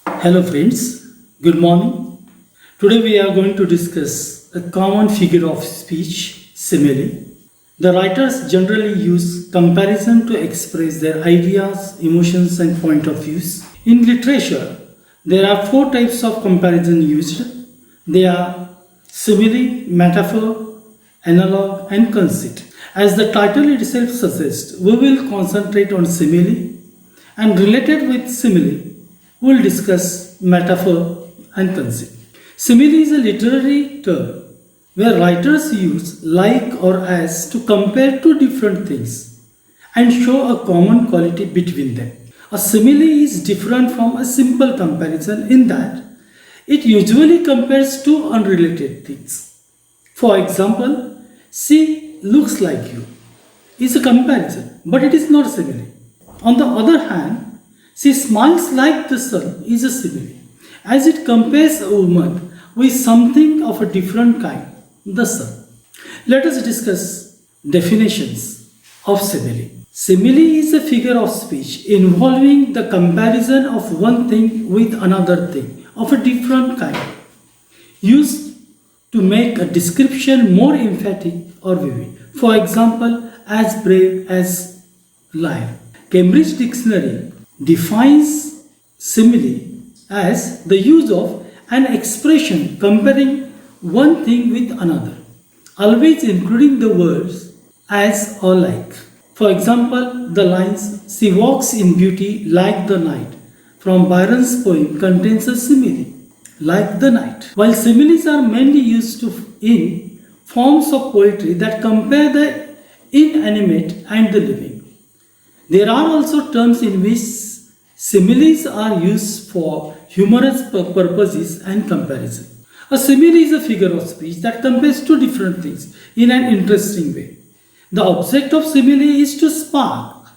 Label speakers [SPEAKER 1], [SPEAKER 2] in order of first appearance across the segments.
[SPEAKER 1] Hello friends, good morning. Today we are going to discuss a common figure of speech, simile. The writers generally use comparison to express their ideas, emotions and point of views. In literature, there are four types of comparison used. They are simile, metaphor, analog and conceit. As the title itself suggests, we will concentrate on simile and related with simile, we will discuss metaphor and conceit. Simile is a literary term where writers use like or as to compare two different things and show a common quality between them. A simile is different from a simple comparison in that it usually compares two unrelated things. For example, she looks like you is a comparison, but it is not simile. On the other hand, she smiles like the sun is a simile, as it compares a woman with something of a different kind, the sun. Let us discuss definitions of simile. Simile is a figure of speech involving the comparison of one thing with another thing of a different kind, used to make a description more emphatic or vivid. For example, as brave as lion. Cambridge Dictionary defines simile as the use of an expression comparing one thing with another, always including the words as or like. For example, the lines "She walks in beauty like the night" from Byron's poem contains a simile, like the night. While similes are mainly used in forms of poetry that compare the inanimate and the living, there are also terms in which similes are used for humorous purposes and comparison. A simile is a figure of speech that compares two different things in an interesting way. The object of simile is to spark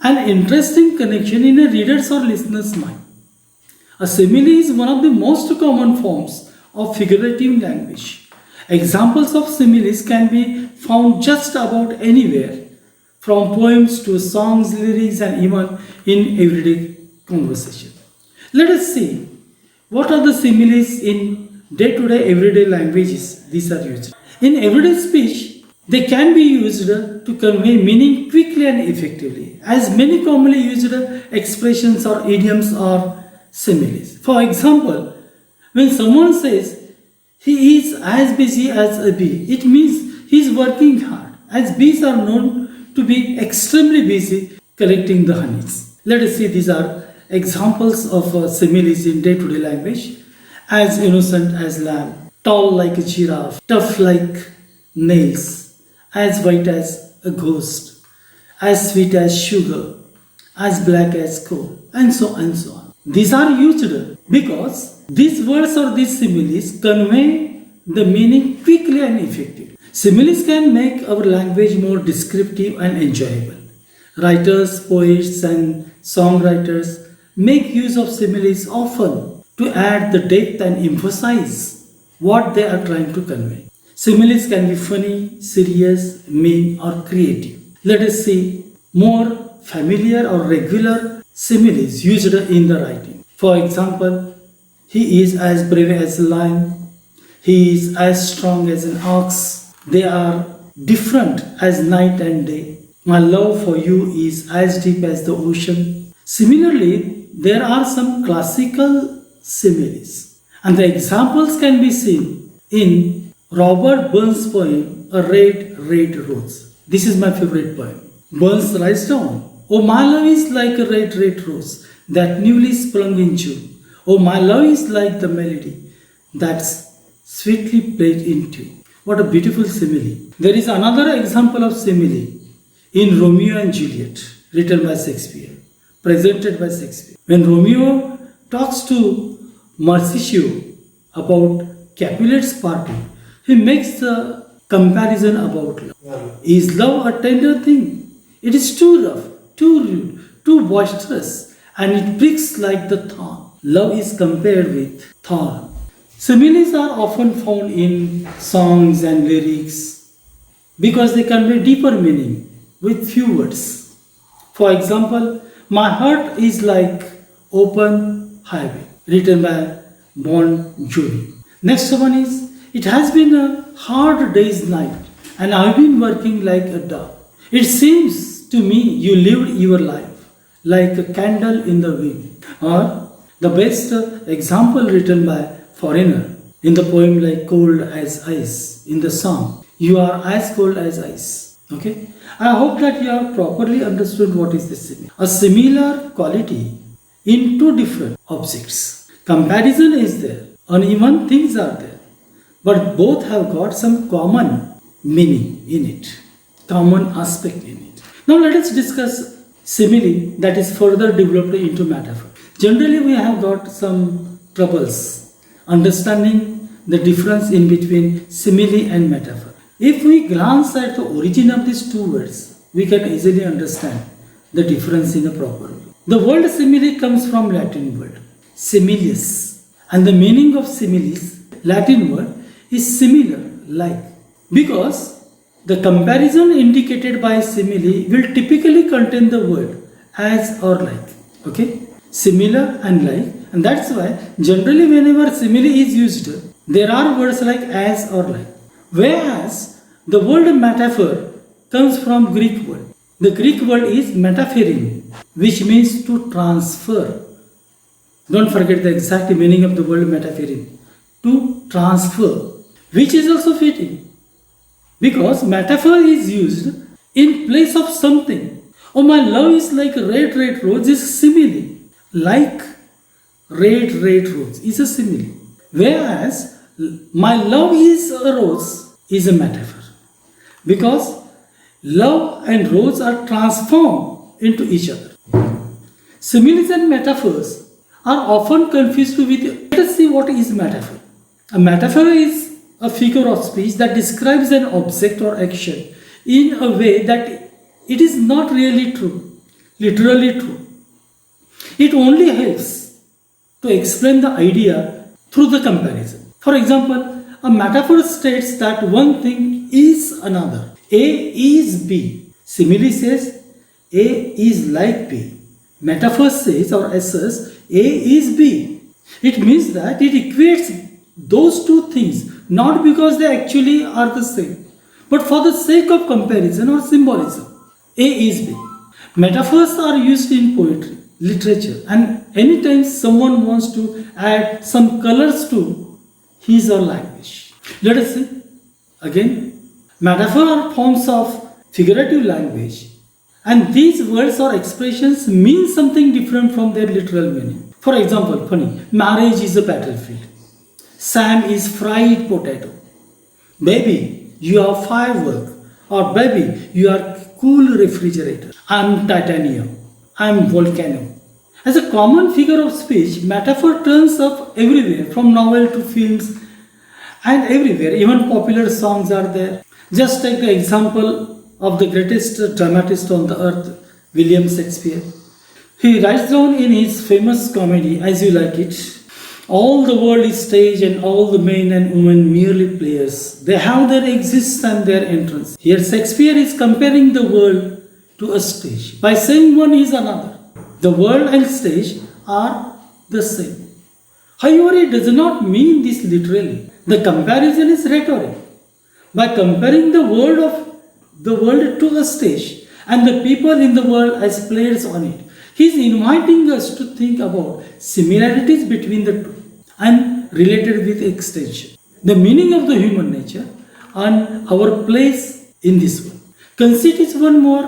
[SPEAKER 1] an interesting connection in a reader's or listener's mind. A simile is one of the most common forms of figurative language. Examples of similes can be found just about anywhere, from poems to songs, lyrics, and even in everyday conversation. Let us see what are the similes in day-to-day everyday languages these are used. In everyday speech, they can be used to convey meaning quickly and effectively, as many commonly used expressions or idioms are similes. For example, when someone says he is as busy as a bee, it means he is working hard, as bees are known to be extremely busy collecting the honeys. Let us see, these are examples of similes in day-to-day language. As innocent as lamb, tall like a giraffe, tough like nails, as white as a ghost, as sweet as sugar, as black as coal, and so on and so on. These are used because these words or these similes convey the meaning quickly and effectively. Similes can make our language more descriptive and enjoyable. Writers, poets, and songwriters make use of similes often to add the depth and emphasize what they are trying to convey. Similes can be funny, serious, mean, or creative. Let us see more familiar or regular similes used in the writing. For example, he is as brave as a lion, he is as strong as an ox, they are different as night and day. My love for you is as deep as the ocean. Similarly, there are some classical similes, and the examples can be seen in Robert Burns' poem, A Red, Red Rose. This is my favorite poem. Burns writes down, "Oh, my love is like a red, red rose that newly sprung in June. Oh, my love is like the melody that's sweetly played in tune." What a beautiful simile. There is another example of simile in Romeo and Juliet, written by Shakespeare, presented by Shakespeare. When Romeo talks to Mercutio about Capulet's party, he makes the comparison about love. Is love a tender thing? It is too rough, too rude, too boisterous, and it pricks like the thorn. Love is compared with thorn. Similes are often found in songs and lyrics because they convey deeper meaning with few words. For example, my heart is like open highway. written by Bon Jovi. Next one is, it has been a hard day's night and I've been working like a dog. It seems to me you lived your life like a candle in the wind. Or the best example written by Foreigner in the poem like cold as ice, in the song you are as cold as ice. Okay, I hope that you have properly understood what is the simile. A similar quality in two different objects. Comparison is there, uneven things are there, but both have got some common meaning in it, common aspect in it. Now let us discuss simile that is further developed into metaphor. Generally we have got some troubles understanding the difference in between simile and metaphor. If we glance at the origin of these two words, we can easily understand the difference in a proper way. The word simile comes from Latin word similius, and the meaning of similis, Latin word, is similar, like. Because the comparison indicated by simile will typically contain the word as or like. Okay, similar and like, and that's why generally whenever simile is used, there are words like as or like. Whereas the word metaphor comes from Greek word. The Greek word is metapherin, which means to transfer. Don't forget the exact meaning of the word metapherin. To transfer, which is also fitting. Because metaphor is used in place of something. Oh, my love is like red, red rose is simile. Like red, red rose is a simile. Whereas my love is a rose is a metaphor. Because love and rose are transformed into each other. Similes and metaphors are often confused with. Let us see what is metaphor. A metaphor is a figure of speech that describes an object or action in a way that it is not really true, literally true. It only helps to explain the idea through the comparison. For example, a metaphor states that one thing is another. A is B. Simile says A is like B. Metaphor says or asserts A is B. It means that it equates those two things not because they actually are the same, but for the sake of comparison or symbolism. A is B. Metaphors are used in poetry, literature, and anytime someone wants to add some colors to his or language. Let us see again. Metaphor are forms of figurative language, and these words or expressions mean something different from their literal meaning. For example, funny, marriage is a battlefield. Sam is fried potato. Baby, you are firework. Or baby, you are cool refrigerator. I am titanium. I am volcano. As a common figure of speech, metaphor turns up everywhere, from novel to films and everywhere. Even popular songs are there. Just take the example of the greatest dramatist on the earth, William Shakespeare. He writes down in his famous comedy, As You Like It, all the world is stage and all the men and women merely players. They have their existence and their entrance. Here Shakespeare is comparing the world to a stage by saying one is another. The world and stage are the same. However, it does not mean this literally. The comparison is rhetoric. By comparing the world to a stage and the people in the world as players on it, he is inviting us to think about similarities between the two and related with extension, the meaning of the human nature and our place in this world. Conceit is one more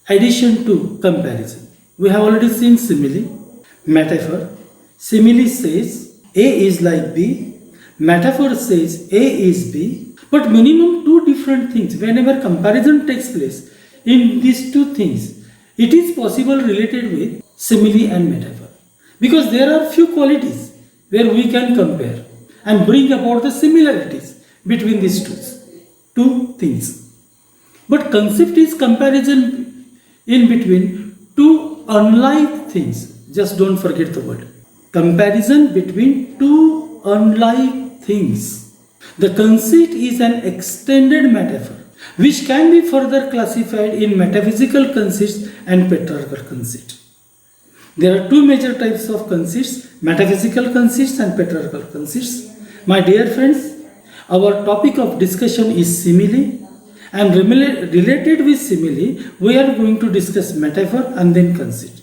[SPEAKER 1] addition to comparison. We have already seen simile, metaphor. Simile says A is like B, metaphor says A is B, but minimum two different things. Whenever comparison takes place in these two things, it is possible related with simile and metaphor, because there are few qualities where we can compare and bring about the similarities between these two things. But concept is comparison in between two unlike things. Just don't forget the word. Comparison between two unlike things. The conceit is an extended metaphor which can be further classified in metaphysical conceits and patriarchal conceit. There are two major types of conceits, metaphysical conceits and patriarchal conceits. My dear friends, our topic of discussion is simile, and related with simile, we are going to discuss metaphor and then conceit.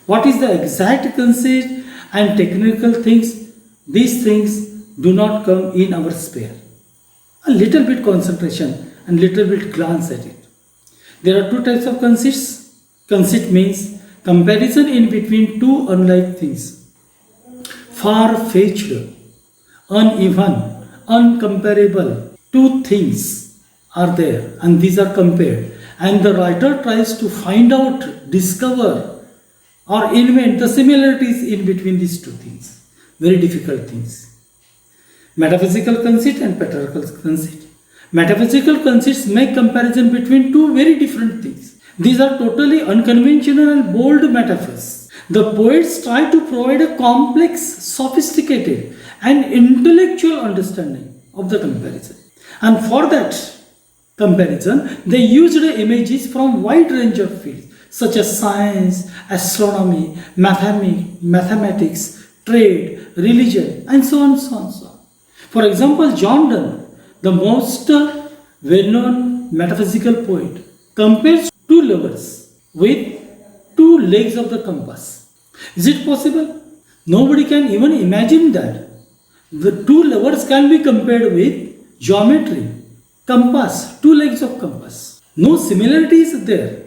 [SPEAKER 1] What is the exact conceit and technical things? These things do not come in our sphere. A little bit concentration and little bit glance at it. There are two types of conceits. Conceit means comparison in between two unlike things. Far-fetched, uneven, uncomparable. Two things are there and these are compared. And the writer tries to find out, discover or invent the similarities in between these two things. Very difficult things. Metaphysical conceit and patriarchal conceit. Metaphysical conceits make comparison between two very different things. These are totally unconventional and bold metaphors. The poets try to provide a complex, sophisticated and intellectual understanding of the comparison. And for that comparison, they used images from wide range of fields such as science, astronomy, mathematics, trade, religion, and so on, so on, so on. For example, John Donne, the most well-known metaphysical poet, compares two lovers with two legs of the compass. Is it possible? Nobody can even imagine that. The two lovers can be compared with geometry, compass, two legs of compass. No similarity is there.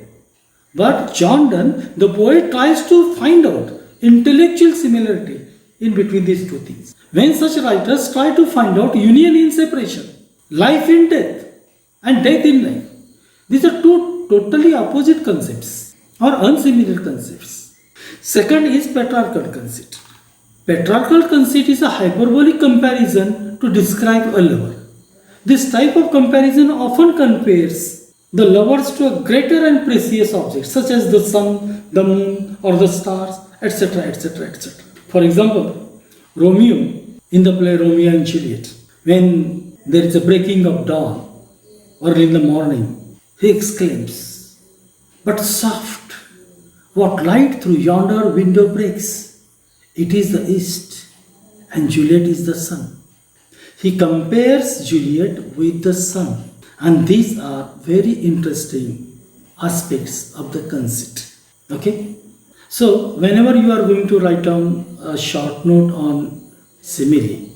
[SPEAKER 1] But John Donne, the poet, tries to find out intellectual similarity in between these two things. When such writers try to find out union in separation, life in death, and death in life, these are two totally opposite concepts or unsimilar concepts. Second is patriarchal conceit. Patriarchal conceit is a hyperbolic comparison to describe a lover. This type of comparison often compares the lovers to a greater and precious object such as the sun, the moon, or the stars, etc., etc., etc. For example, Romeo in the play Romeo and Juliet, when there is a breaking of dawn early in the morning, he exclaims, "But soft, what light through yonder window breaks? It is the east, and Juliet is the sun." He compares Juliet with the sun. And these are very interesting aspects of the conceit. Okay? So, whenever you are going to write down a short note on simile,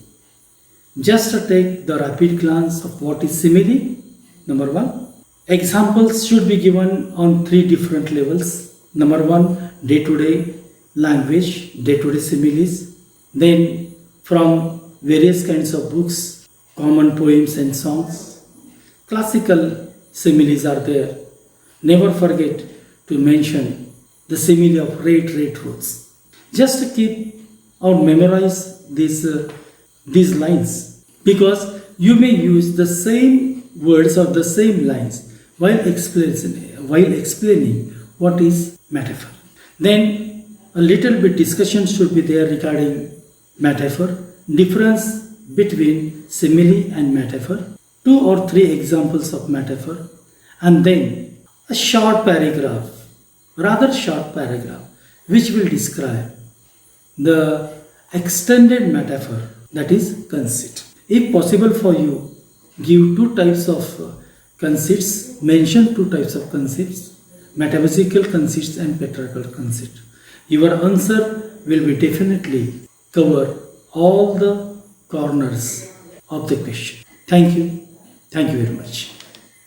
[SPEAKER 1] just take the rapid glance of what is simile. Number one, examples should be given on three different levels. Number one, day-to-day language, day-to-day similes. Then, from various kinds of books, common poems and songs. Classical similes are there. Never forget to mention the simile of red rose. Just keep or memorize these lines because you may use the same words or the same lines while explaining what is metaphor. Then a little bit discussion should be there regarding metaphor, difference between simile and metaphor. 2 or 3 examples of metaphor, and then a short paragraph, rather short paragraph, which will describe the extended metaphor, that is conceit. If possible for you, give 2 types of conceits, mention 2 types of conceits, metaphysical conceits and patriarchal conceit. Your answer will be definitely cover all the corners of the question. Thank you. Thank you very much.